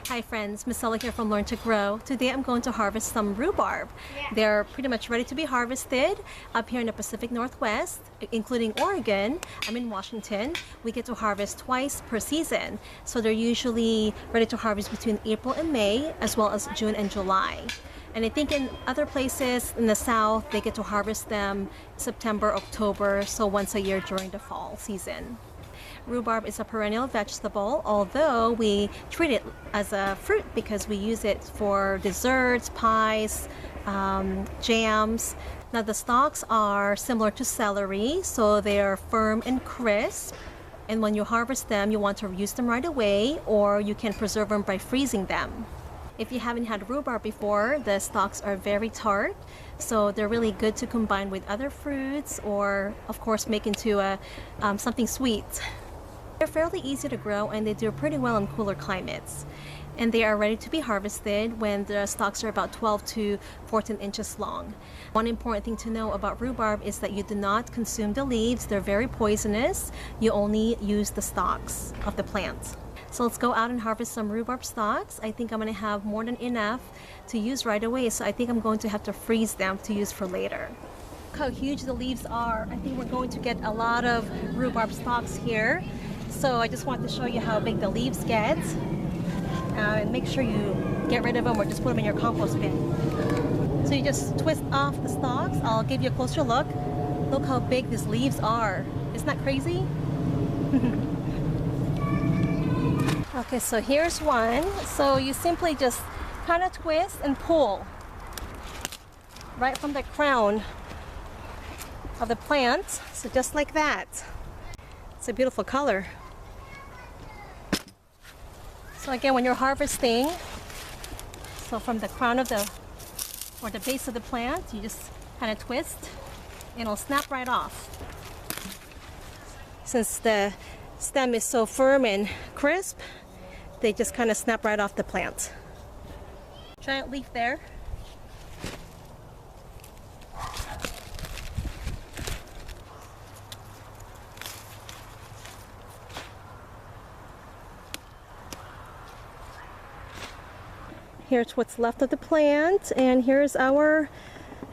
Hi friends, Miss Ella here from Learn to Grow. Today I'm going to harvest some rhubarb. They're pretty much ready to be harvested up here in the Pacific Northwest, including Oregon. I'm in Washington. We get to harvest twice per season. So they're usually ready to harvest between April and May, as well as June and July. And I think in other places in the South, they get to harvest them September, October, so once a year during the fall season. Rhubarb is a perennial vegetable, although we treat it as a fruit because we use it for desserts, pies, jams. Now the stalks are similar to celery, so they are firm and crisp. And when you harvest them, you want to use them right away, or you can preserve them by freezing them. If you haven't had rhubarb before, the stalks are very tart, so they're really good to combine with other fruits or, of course, make into something sweet. They're fairly easy to grow and they do pretty well in cooler climates. And they are ready to be harvested when the stalks are about 12 to 14 inches long. One important thing to know about rhubarb is that you do not consume the leaves. They're very poisonous. You only use the stalks of the plant. So let's go out and harvest some rhubarb stalks. I think I'm going to have more than enough to use right away, so I think I'm going to have to freeze them to use for later. Look how huge the leaves are. I think we're going to get a lot of rhubarb stalks here. So I just want to show you how big the leaves get. And make sure you get rid of them or just put them in your compost bin. So you just twist off the stalks. I'll give you a closer look. Look how big these leaves are. Isn't that crazy? Okay, so here's one. So you simply just kind of twist and pull right from the crown of the plant. So just like that. It's a beautiful color. So again, when you're harvesting, so from the crown of or the base of the plant, you just kind of twist and it'll snap right off. Since the stem is so firm and crisp, they just kind of snap right off the plant. Giant leaf there. Here's what's left of the plant, and here's our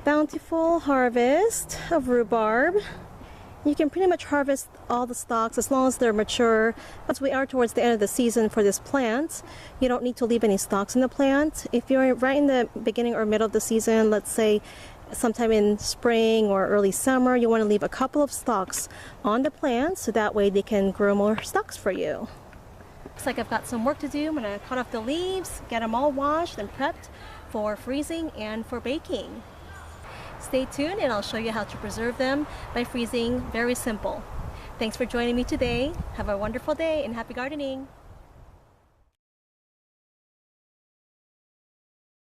bountiful harvest of rhubarb. You can pretty much harvest all the stalks as long as they're mature. As we are towards the end of the season for this plant, you don't need to leave any stalks in the plant. If you're right in the beginning or middle of the season, let's say sometime in spring or early summer, you want to leave a couple of stalks on the plant so that way they can grow more stalks for you. Looks like I've got some work to do. I'm going to cut off the leaves, get them all washed and prepped for freezing and for baking. Stay tuned and I'll show you how to preserve them by freezing. Very simple. Thanks for joining me today. Have a wonderful day and happy gardening.